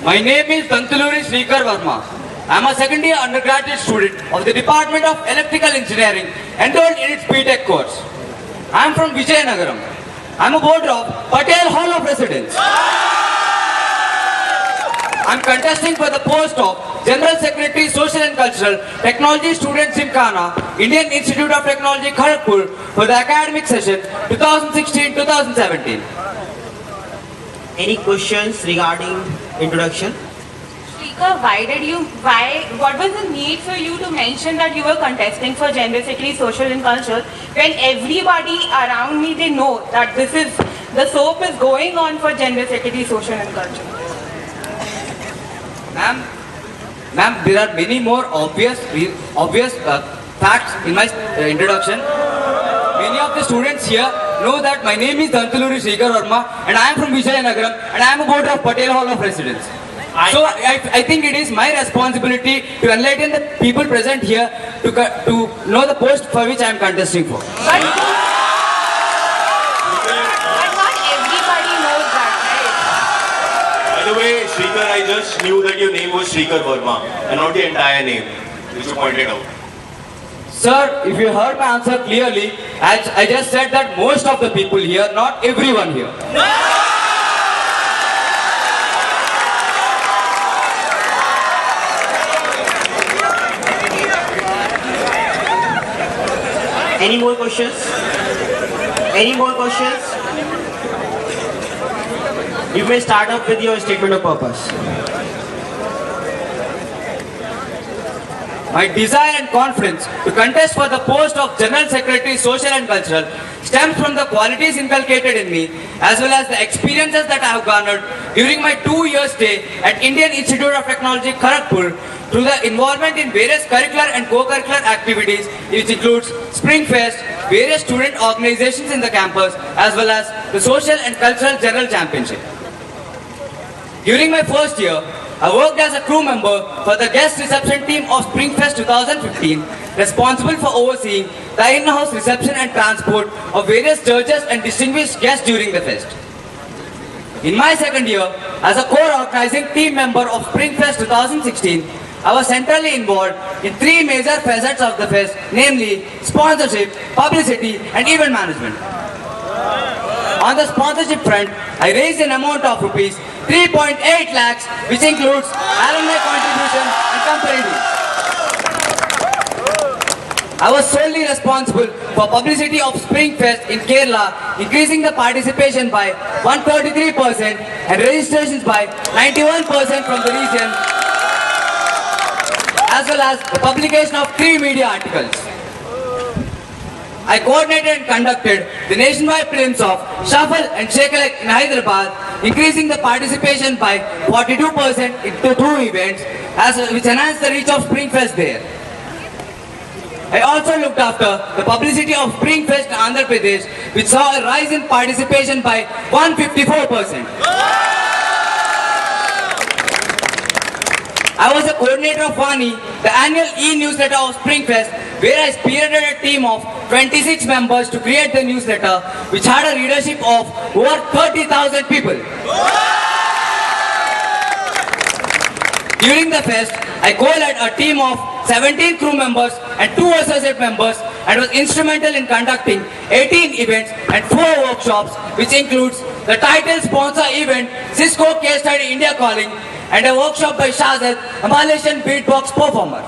My name is Dantuluri Srikar Verma. I am a second year undergraduate student of the Department of Electrical Engineering enrolled in its BTech course. I am from Vijayanagaram. I am a voter of Patel Hall of Residence. I am contesting for the post of General Secretary Social and Cultural Technology Student Gymkhana, Indian Institute of Technology Kharagpur for the academic session 2016-2017. Any questions regarding introduction? Shrika, what was the need for you to mention that you were contesting for Gender Secretary Social and Cultural when everybody around me, they know that the soap is going on for Gender Secretary Social and Cultural? Ma'am, there are many more obvious facts in my introduction. Many of the students here know that my name is Dantuluri Srikar Verma and I am from Vijayanagaram and I am a voter of Patel Hall of Residence. So I think it is my responsibility to enlighten the people present here to know the post for which I am contesting for. But not everybody knows that, right? By the way, Srikar, I just knew that your name was Srikar Verma and not the entire name, which you pointed out. Sir, if you heard my answer clearly, I just said that most of the people here, not everyone here. Any more questions? Any more questions? You may start up with your statement of purpose. My desire and confidence to contest for the post of General Secretary Social and Cultural stems from the qualities inculcated in me as well as the experiences that I have garnered during my 2-year stay at Indian Institute of Technology Kharagpur through the involvement in various curricular and co-curricular activities which includes Spring Fest, various student organizations in the campus as well as the Social and Cultural General Championship. During my first year, I worked as a crew member for the guest reception team of Springfest 2015, responsible for overseeing the in-house reception and transport of various judges and distinguished guests during the fest. In my second year, as a core organizing team member of Springfest 2016, I was centrally involved in 3 major facets of the fest, namely sponsorship, publicity, and event management. On the sponsorship front, I raised an amount of rupees 3.8 lakhs, which includes alumni contribution and company dues. I was solely responsible for publicity of Springfest in Kerala, increasing the participation by 133% and registrations by 91% from the region, as well as the publication of 3 media articles. I coordinated and conducted the nationwide prelims of Shuffle and Shake in Hyderabad, increasing the participation by 42% into 2 events, which enhanced the reach of Springfest there. I also looked after the publicity of Springfest in Andhra Pradesh, which saw a rise in participation by 154%. I was a coordinator of Vani, the annual e-newsletter of Springfest, where I spearheaded a team of 26 members to create the newsletter, which had a readership of over 30,000 people. During the fest, I co-led a team of 17 crew members and 2 associate members and was instrumental in conducting 18 events and 4 workshops, which includes the title sponsor event Cisco Case Study India Calling and a workshop by Shazad, a Malaysian beatbox performer.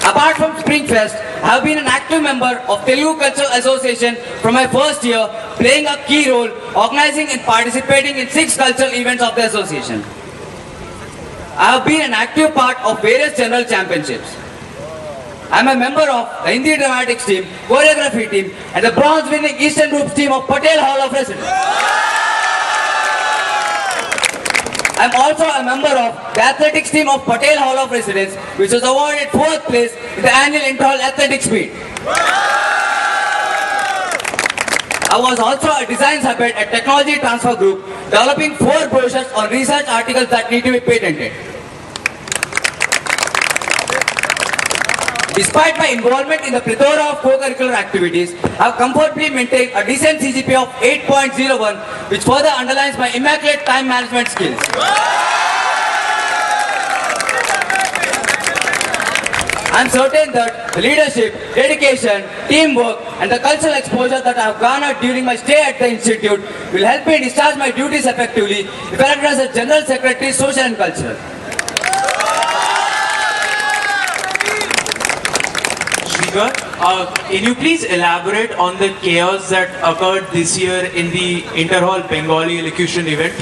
Apart from Springfest, I have been an active member of Telugu Cultural Association from my first year, playing a key role organizing and participating in 6 cultural events of the association. I have been an active part of various general championships. I am a member of the Hindi Dramatics team, choreography team and the bronze winning Eastern Groups team of Patel Hall of Residence. I am also a member of the athletics team of Patel Hall of Residence, which was awarded 4th place in the annual Inter-Hall Athletics Meet. I was also a design subhead at Technology Transfer Group, developing 4 brochures on research articles that need to be patented. Despite my involvement in the plethora of co-curricular activities, I have comfortably maintained a decent CGPA of 8.01, which further underlines my immaculate time management skills. I am certain that the leadership, dedication, teamwork, and the cultural exposure that I have garnered during my stay at the institute will help me discharge my duties effectively if elected as a General Secretary, Social and Cultural. Shrikar, can you please elaborate on the chaos that occurred this year in the Interhall Bengali elocution event?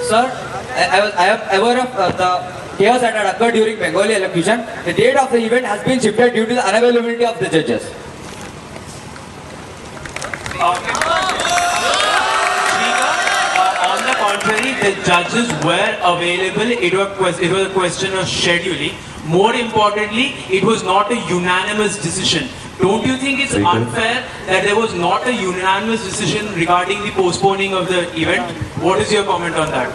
Sir, I am aware of the chaos that had occurred during Bengali elocution. The date of the event has been shifted due to the unavailability of the judges. On the contrary, the judges were available. It was a question of scheduling. More importantly, it was not a unanimous decision. Don't you think it's unfair that there was not a unanimous decision regarding the postponing of the event? What is your comment on that?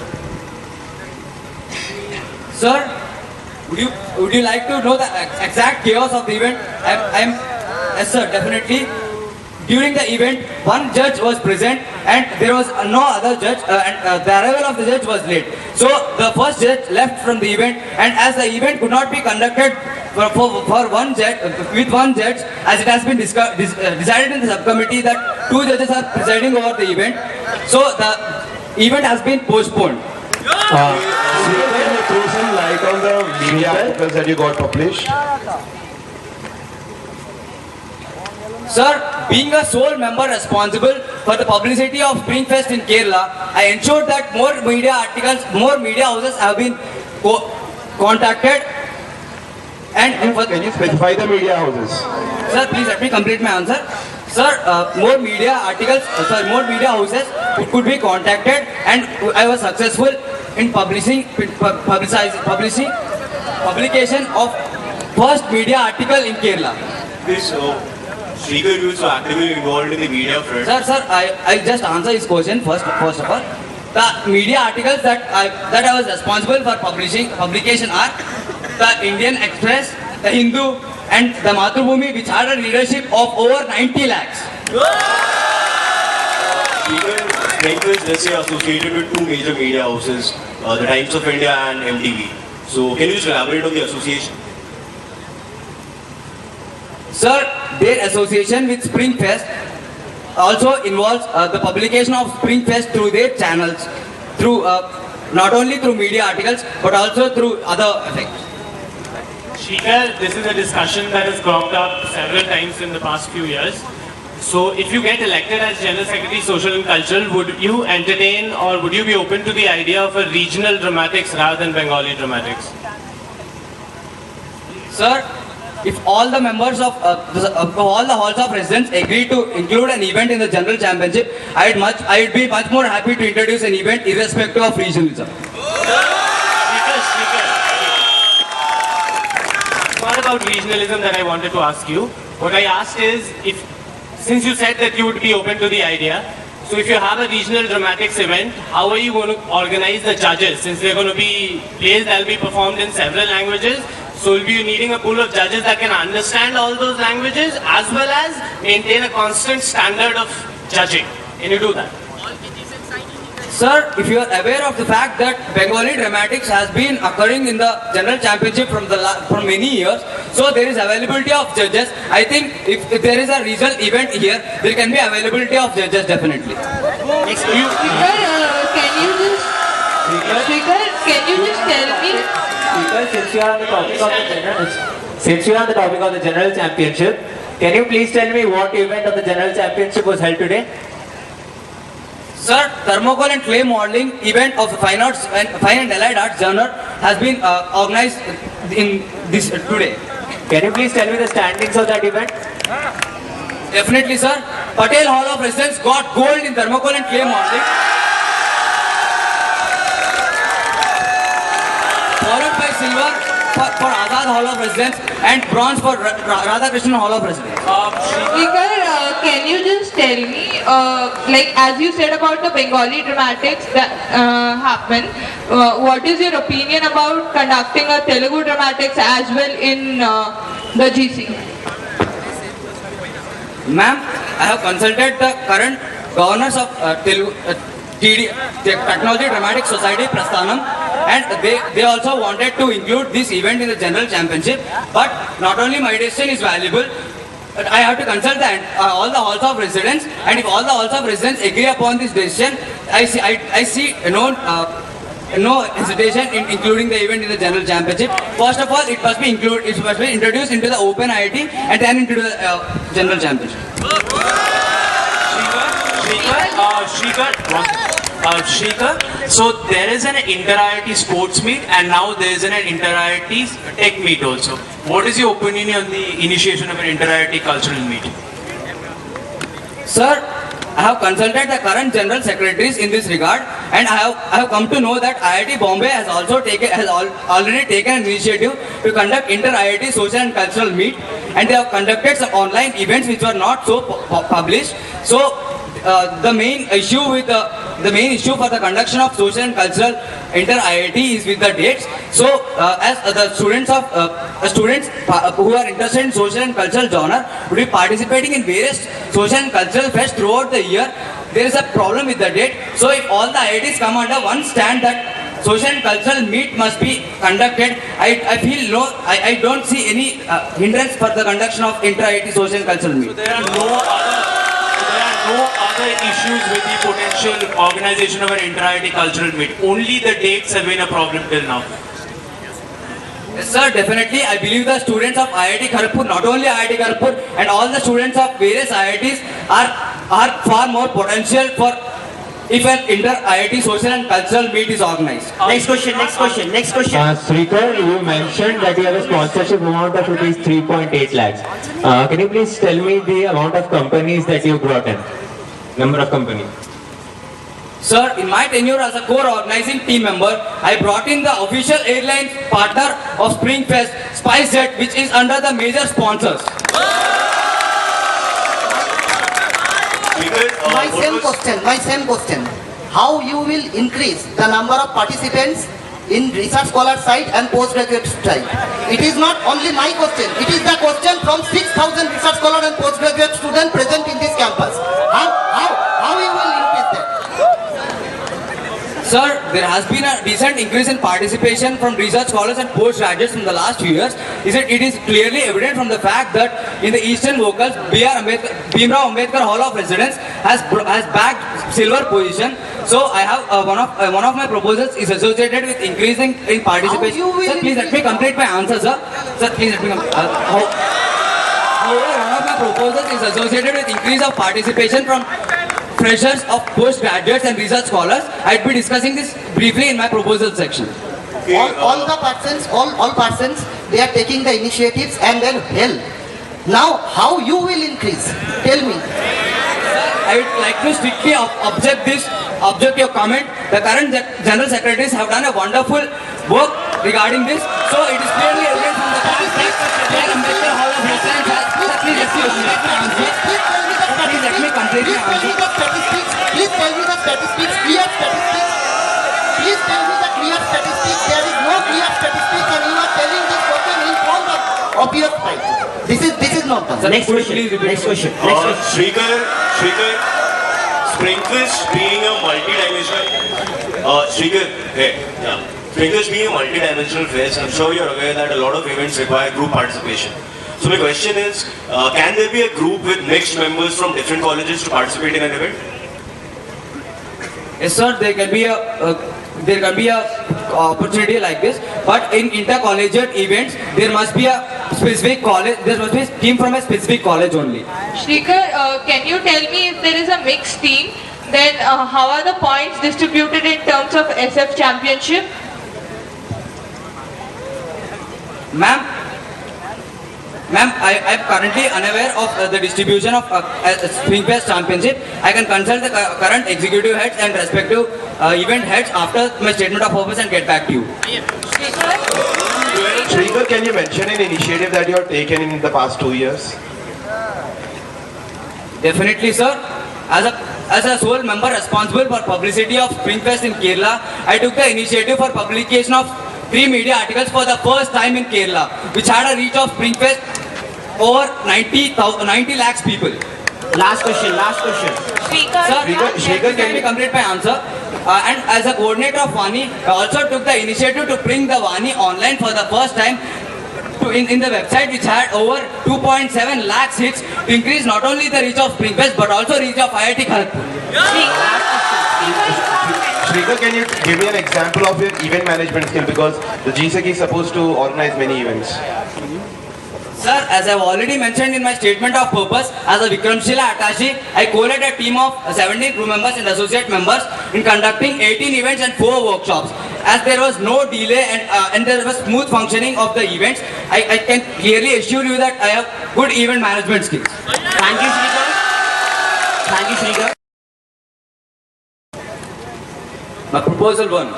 Sir, would you like to know the exact chaos of the event? Yes, sir, definitely. During the event, one judge was present and there was no other judge and the arrival of the judge was late. So the first judge left from the event, and as the event could not be conducted for one judge, with one judge, as it has been decided in the subcommittee that two judges are presiding over the event, so the event has been postponed. Can you throw some light on the media articles that you got published? Sir, being a sole member responsible for the publicity of Springfest in Kerala, I ensured that more media articles, more media houses have been contacted. And Can you specify the media houses? sir, please let me complete my answer. Sir, more media articles, more media houses could be contacted, and I was successful in publication of first media article in Kerala. This Shrikar, you so actively involved in the media front. Sir, I just answer his question first of all. The media articles that I was responsible for publication are the Indian Express, the Hindu, and the Mathrubhumi, which had a readership of over 90 lakhs. Shrikar, Springfest this year associated with two major media houses, the Times of India and MTV. So can you just elaborate on the association? Sir, their association with Springfest also involves the publication of Springfest through their channels, through not only through media articles but also through other effects. Shrikar, this is a discussion that has cropped up several times in the past few years. So if you get elected as General Secretary Social and Cultural, would you entertain or would you be open to the idea of a regional dramatics rather than Bengali dramatics? Sir, if all the members of all the halls of residence agree to include an event in the General Championship, I would be much more happy to introduce an event irrespective of regionalism. Shrikar. What about regionalism that I wanted to ask you? What I asked is, since you said that you would be open to the idea, so if you have a regional dramatics event, how are you going to organize the judges? Since they're going to be plays that will be performed in several languages, so will be needing a pool of judges that can understand all those languages as well as maintain a constant standard of judging. Can you do that? Sir, if you are aware of the fact that Bengali dramatics has been occurring in the General Championship from many years, so there is availability of judges. I think if there is a regional event here, there can be availability of judges definitely. Shrikar, can you just tell me? Since you are on the topic of the General Championship, can you please tell me what event of the General Championship was held today? Sir, thermocol and clay modeling event of the Fine and Allied Arts genre has been organized in this today. Can you please tell me the standings of that event? Definitely, sir. Patel Hall of Residence got gold in thermocol and clay modeling, followed by silver for Azad Hall of Residence and bronze for Radhakrishnan Hall of Residence. Speaker, can you just tell me, like as you said about the Bengali dramatics that happen, what is your opinion about conducting a Telugu dramatics as well in the GC? Ma'am, I have consulted the current governors of Technology Dramatic Society, Prasthanam, and they also wanted to include this event in the general championship. But not only my decision is valuable, but I have to consult all the halls of residence, and if all the halls of residence agree upon this decision, I see no hesitation in including the event in the general championship. First of all, it must be introduced into the Open IIT and then into the general championship. Shrikar, so there is an inter-IIT sports meet and now there is an inter-IIT tech meet also. What is your opinion on the initiation of an inter-IIT cultural meet? Sir, I have consulted the current general secretaries in this regard, and I have come to know that IIT Bombay has already taken an initiative to conduct inter-IIT social and cultural meet, and they have conducted some online events which were not so published. So the main issue for the conduction of social and cultural inter-IIT is with the dates. So as the students who are interested in social and cultural genre would be participating in various social and cultural fests throughout the year, there is a problem with the date. So if all the IITs come under one stand that social and cultural meet must be conducted, I don't see any hindrance for the conduction of inter-IIT social and cultural meet. So there are no other issues with the potential organization of an inter-IIT cultural meet. Only the dates have been a problem till now. Yes, sir, definitely. I believe the students of IIT Kharagpur, not only IIT Kharagpur, and all the students of various IITs are far more potential for if an inter-IIT social and cultural meet is organized. Next question. Srikar, you mentioned that you have a sponsorship amount of rupees 3.8 lakhs. Can you please tell me the amount of companies that you brought in? Number of companies. Sir, in my tenure as a core organizing team member, I brought in the official airline partner of Springfest, SpiceJet, which is under the major sponsors. My same question. How you will increase the number of participants in research scholar site and postgraduate site? It is not only my question. It is the question from 6,000 research scholar and postgraduate students present in this campus. How you will increase that? Sir, there has been a decent increase in participation from research scholars and postgraduates in the last few years. It is clearly evident from the fact that in the Eastern Vocals, Bhimrao Ambedkar Hall of Residence has bagged silver position. So I have one of my proposals is associated with increasing in participation. Sir, please let me complete my answer, sir. Sir, please let me complete. However, one of my proposals is associated with increase of participation from freshers of postgraduates and research scholars. I'd be discussing this briefly in my proposal section. All persons, they are taking the initiatives and then help. Now, how you will increase? Tell me. I would like to strictly object your comment. The current general secretaries have done a wonderful work regarding this. So it is clearly evident from the fact that the Ambedkar Hall of Residence has... Please let me complete my answer. Please tell me the statistics, clear statistics. Please tell me the clear statistics. There is no clear statistics and you are telling this question in front of your side. This is not done. Sir, Next question. Shrikar, Sprinklers being a multi-dimensional, Sprinklers being a multi-dimensional fest, I'm sure you're aware that a lot of events require group participation. So my question is, can there be a group with mixed members from different colleges to participate in an event? Yes, sir. There can be a opportunity like this, but in intercollegiate events, there must be a specific college. There must be a team from a specific college only. Shrikar, can you tell me if there is a mixed team, then how are the points distributed in terms of SF championship? Ma'am, I am currently unaware of the distribution of Springfest Championship. I can consult the current executive heads and respective event heads after my statement of purpose and get back to you. Shrikar? can you mention an initiative that you have taken in the past 2 years? Definitely, sir. As a sole member responsible for publicity of Springfest in Kerala, I took the initiative for publication of 3 media articles for the first time in Kerala, which had a reach of Springfest over 90 lakhs people. Last question. Shrikar, Shrikar, can we complete my answer? And as a coordinator of Vani, I also took the initiative to bring the Vani online for the first time in the website, which had over 2.7 lakhs hits, to increase not only the reach of Springfest but also reach of IIT Kharagpur. Shrikar, can you give me an example of your event management skill, because the GSEC is supposed to organize many events? Sir, as I've already mentioned in my statement of purpose, as a Vikramshila attaché, I co-led a team of 17 crew members and associate members in conducting 18 events and 4 workshops. As there was no delay and there was smooth functioning of the events, I can clearly assure you that I have good event management skills. Thank you, Shrikar. My proposal 1.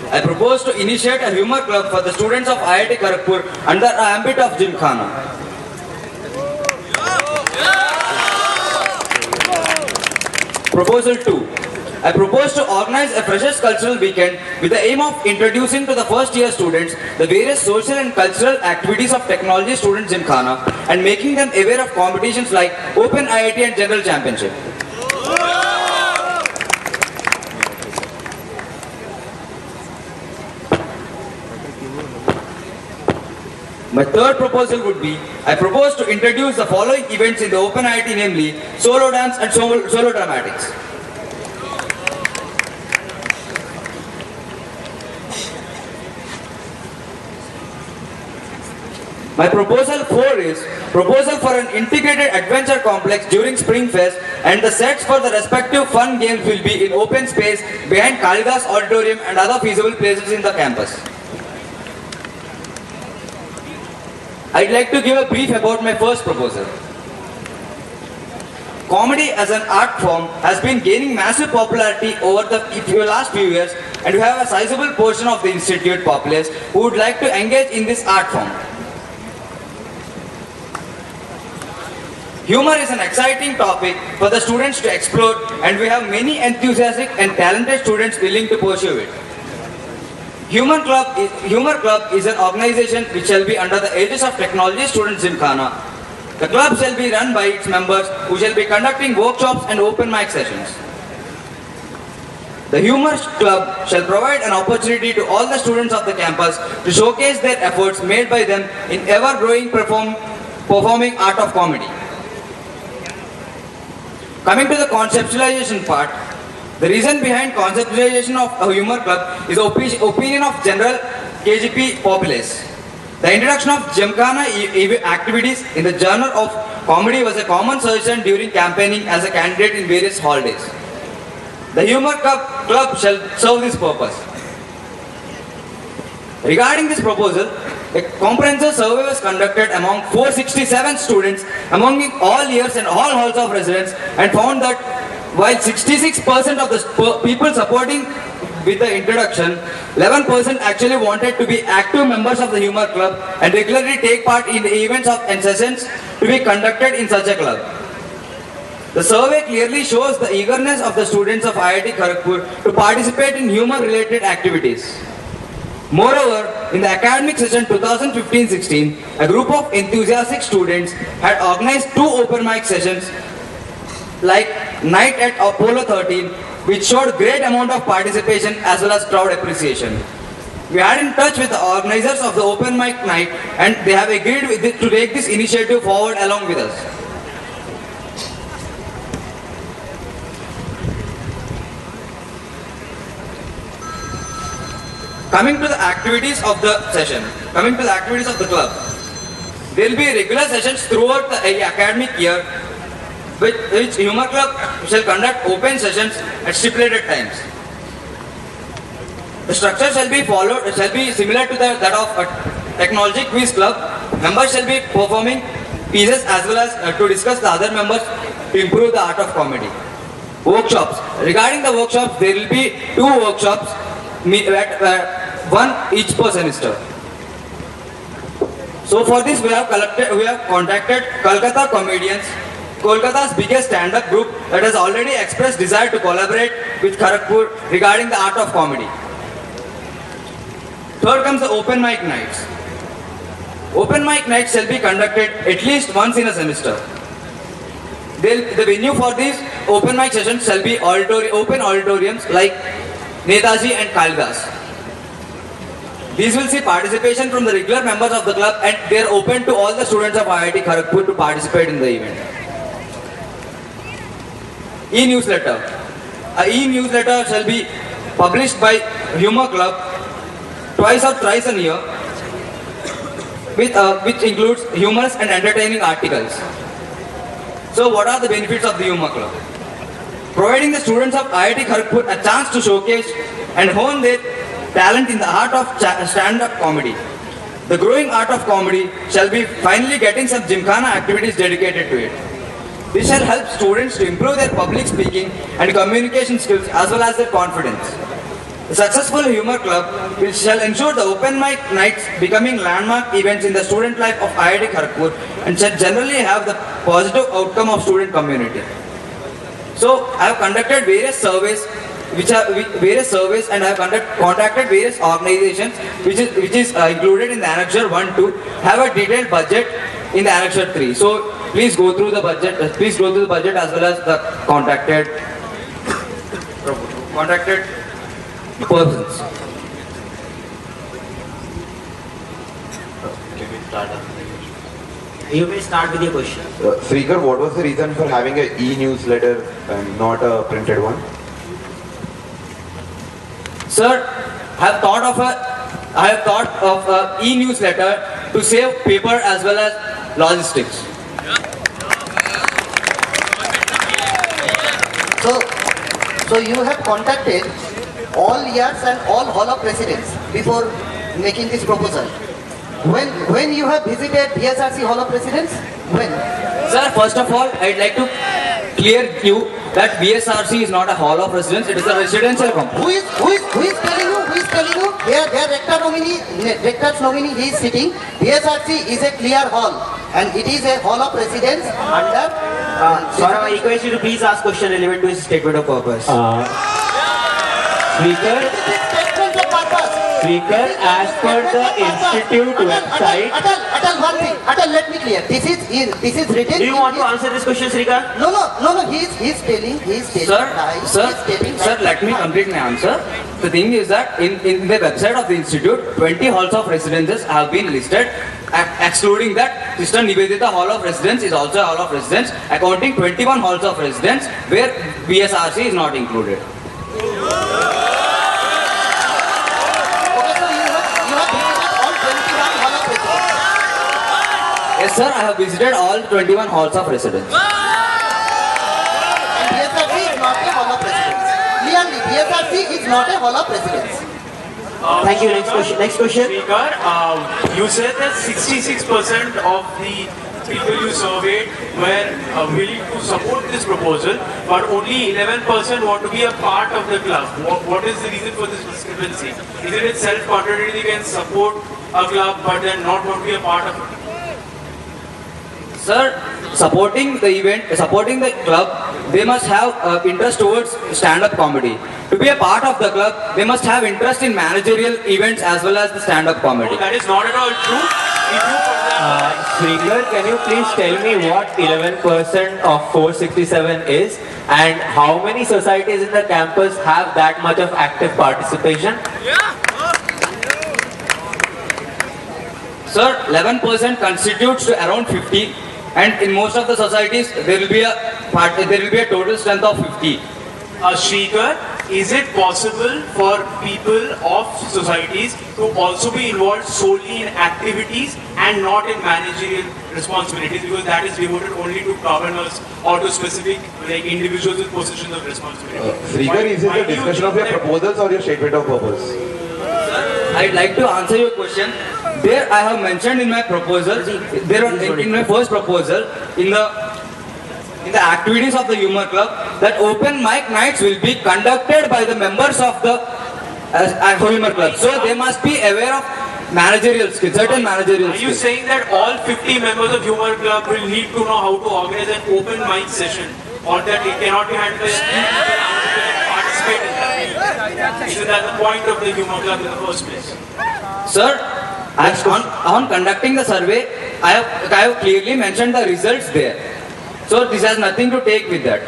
I propose to initiate a humor club for the students of IIT Kharagpur under the ambit of Gymkhana. Proposal 2. I propose to organize a Freshers Cultural Weekend with the aim of introducing to the first year students the various social and cultural activities of Technology Students Gymkhana and making them aware of competitions like Open IIT and General Championship. My third proposal would be, I propose to introduce the following events in the Open IIT, namely solo dance and solo dramatics. My proposal 4 is proposal for an integrated adventure complex during Springfest, and the sets for the respective fun games will be in open space behind Kalidas Auditorium and other feasible places in the campus. I'd like to give a brief about my first proposal. Comedy as an art form has been gaining massive popularity over the last few years, and we have a sizable portion of the institute populace who would like to engage in this art form. Humor is an exciting topic for the students to explore, and we have many enthusiastic and talented students willing to pursue it. Humor Club is an organization which shall be under the aegis of Technology Students Gymkhana. The club shall be run by its members who shall be conducting workshops and open mic sessions. The Humor Club shall provide an opportunity to all the students of the campus to showcase their efforts made by them in ever-growing performing art of comedy. Coming to the conceptualization part, the reason behind conceptualization of a humor club is the opinion of general KGP populace. The introduction of Gymkhana activities in the genre of comedy was a common suggestion during campaigning as a candidate in various holidays. The Humor Club shall serve this purpose. Regarding this proposal, a comprehensive survey was conducted among 467 students among all years and all halls of residence, and found that while 66% of the people supporting with the introduction, 11% actually wanted to be active members of the Humor Club and regularly take part in the events and sessions to be conducted in such a club. The survey clearly shows the eagerness of the students of IIT Kharagpur to participate in humor-related activities. Moreover, in the academic session 2015-16, a group of enthusiastic students had organized 2 open mic sessions like Night at Apollo 13, which showed great amount of participation as well as crowd appreciation. We are in touch with the organizers of the open mic night, and they have agreed to take this initiative forward along with us. Coming to the activities of the club, there will be regular sessions throughout the academic year, which Humor Club shall conduct open sessions at stipulated times. The structure shall be similar to that of a Technology Quiz Club. Members shall be performing pieces as well as to discuss the other members to improve the art of comedy. Workshops. Regarding the workshops, there will be 2 workshops, one each per semester. So for this, we have contacted Kolkata Comedians, Kolkata's biggest stand-up group that has already expressed desire to collaborate with Kharagpur regarding the art of comedy. Third comes the open mic nights. Open mic nights shall be conducted at least once in a semester. The venue for these open mic sessions shall be open auditoriums like Netaji and Kalidas. These will see participation from the regular members of the club, and they are open to all the students of IIT Kharagpur to participate in the event. E-newsletter. A e-newsletter shall be published by Humor Club twice or thrice a year, which includes humorous and entertaining articles. So what are the benefits of the Humor Club? Providing the students of IIT Kharagpur a chance to showcase and hone their talent in the art of stand-up comedy. The growing art of comedy shall be finally getting some gymkhana activities dedicated to it. This shall help students to improve their public speaking and communication skills as well as their confidence. The successful Humor Club shall ensure the open mic nights becoming landmark events in the student life of IIT Kharagpur and shall generally have the positive outcome of student community. So I have conducted various surveys and I have contacted various organizations which is included in the Annexure 1 to have a detailed budget in the Annexure 3. So please go through the budget as well as the contacted persons. You may start with your question. Srikar, what was the reason for having an e-newsletter and not a printed one? Sir, I have thought of a e-newsletter to save paper as well as logistics. So you have contacted all years and all Hall of Presidents before making this proposal. When you have visited BSRC Hall of Presidents? When? Sir, first of all, I'd like to clear you that BSRC is not a Hall of Residence, it is a residential complex. Who is telling you? Their rector's nominee, he is sitting. BSRC is a clear hall and it is a Hall of Residence under... Saurabh, I request you to please ask question relevant to his statement of purpose. Speaker, as per the institute website. Atal, let me clear. This is written. Do you want to answer this question, Srikar? No. He's telling. Sir, let me complete my answer. The thing is that in the website of the institute, 20 halls of residences have been listed. Excluding that, Sister Nivedita Hall of Residence is also a hall of residence, accounting 21 halls of residence where BSRC is not included. Yes, sir, I have visited all 21 halls of residence. BSRC is not a hall of residence. Clearly, BSRC is not a hall of residence. Thank you. Next question. Speaker, you said that 66% of the people you surveyed were willing to support this proposal, but only 11% want to be a part of the club. What is the reason for this discrepancy? Isn't it self-contradictory? They can support a club but then not want to be a part of it? Sir, supporting the club, they must have interest towards stand-up comedy. To be a part of the club, they must have interest in managerial events as well as the stand-up comedy. No, that is not at all true. If you, for example, Srikar, can you please tell me what 11% of 467 is and how many societies in the campus have that much of active participation? Sir, 11% constitutes to around 50, and in most of the societies there will be a total strength of 50. Srikar, is it possible for people of societies to also be involved solely in activities and not in managerial responsibilities, because that is devoted only to governors or to specific individuals with positions of responsibility? Srikar, is it a discussion of your proposals or your statement of purpose? I'd like to answer your question. There I have mentioned in my proposal, in my first proposal, in the activities of the Humor Club, that open mic nights will be conducted by the members of the Humor Club. So they must be aware of managerial skills, certain managerial Are you skills. saying that all 50 members of Humor Club will need to know how to organize an open mic session, or that it cannot be handled by few people out there participate in that? Isn't that the point of the Humor Club in the first place? Sir, on conducting the survey, I have clearly mentioned the results there. So this has nothing to take with that.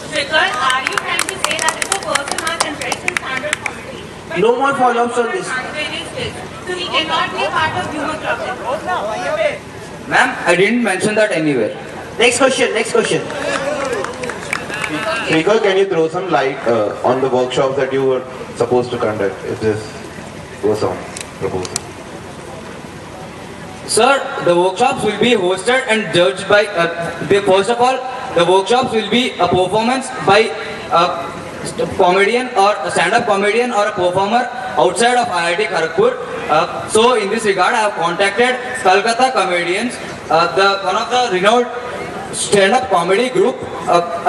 Shikhar, are you trying to say that if a person has interest in stand-up comedy, but No more follow-ups on this. various skills, so he cannot be part of Humor Club? Ma'am, I didn't mention that anywhere. Next question, next question. Shrikar, can you throw some light on the workshops that you were supposed to conduct if this goes on proposal? Sir, the workshops will be hosted and judged by, first of all, the workshops will be a performance by a comedian or a stand-up comedian or a performer outside of IIT Kharagpur. So in this regard, I have contacted Kolkata comedians, one of the renowned stand-up comedy group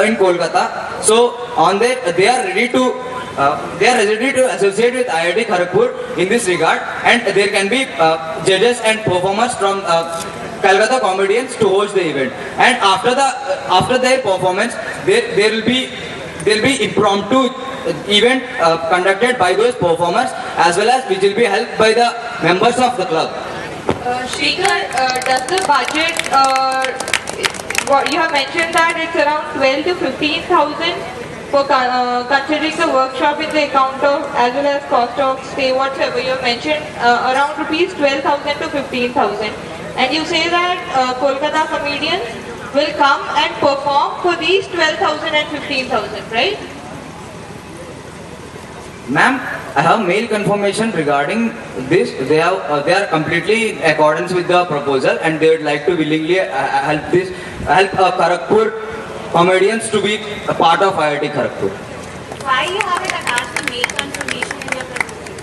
in Kolkata. So on that, they are ready to associate with IIT Kharagpur in this regard, and there can be judges and performers from Kolkata comedians to host the event. And after their performance, there will be impromptu event conducted by those performers, as well as which will be helped by the members of the club. Shikhar, does the budget, what you have mentioned that it's around 12 to 15,000 for considering the workshop in the account of as well as cost of stay, whatever you have mentioned, around rupees 12,000 to 15,000. And you say that Kolkata comedians will come and perform for these 12,000 and 15,000, right? Ma'am, I have mail confirmation regarding this. They are completely in accordance with the proposal, and they would like to willingly help Kharagpur comedians to be a part of IIT Kharagpur. Why you haven't attached the mail confirmation in your proposal?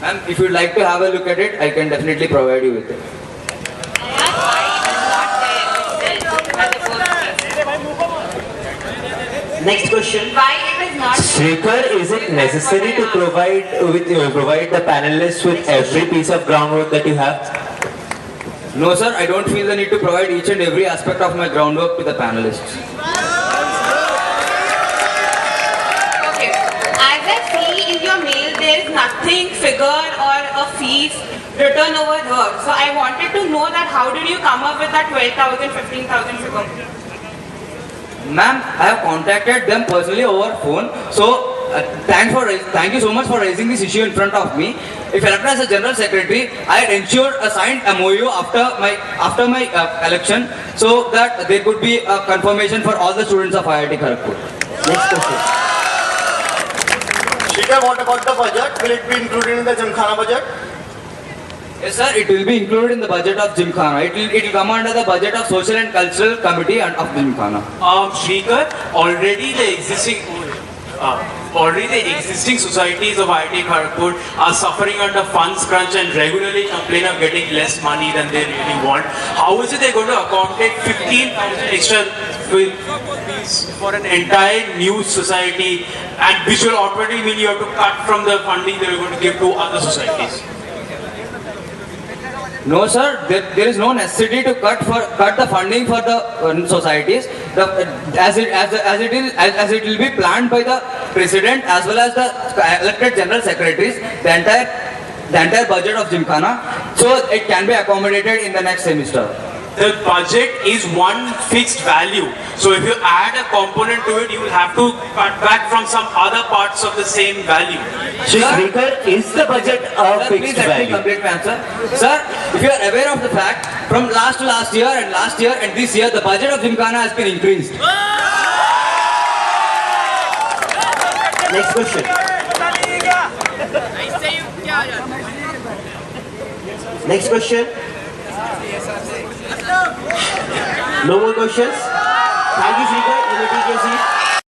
Ma'am, if you'd like to have a look at it, I can definitely provide you with it. And why it is not there at the first place? Next question. Why it is not Shrikar, is it necessary to provide the panelists with every piece of groundwork that you have? No, sir, I don't feel the need to provide each and every aspect of my groundwork to the panelists. Okay. As I see in your mail, there is nothing figure or a fees written over here. So I wanted to know that how did you come up with that 12,000, 15,000 figure? Ma'am, I have contacted them personally over phone. So thank you so much for raising this issue in front of me. If elected as a general secretary, I had ensured a signed MOU after my election, so that there could be a confirmation for all the students of IIT Kharagpur. Next question. Shikhar, what about the budget? Will it be included in the Gymkhana budget? Yes, sir, it will be included in the budget of Gymkhana. It will come under the budget of Social and Cultural Committee of Gymkhana. Shrikar, already the existing societies of IIT Kharagpur are suffering under funds crunch and regularly complain of getting less money than they really want. How is it they're going to accommodate 15,000 extra fees for an entire new society, and which will automatically mean you have to cut from the funding they're going to give to other societies? No, sir. There is no necessity to cut the funding for the societies. As it will be planned by the president as well as the elected general secretaries, the entire budget of Gymkhana, so it can be accommodated in the next semester. The budget is one fixed value. So if you add a component to it, you will have to cut back from some other parts of the same value. Shrikar, is the budget a Sir, fixed please let me value? complete my answer. Sir, if you are aware of the fact, from last year and this year, the budget of Gymkhana has been increased. Next question. Next question. No more questions? Thank you, Shrikar. You may take your seat.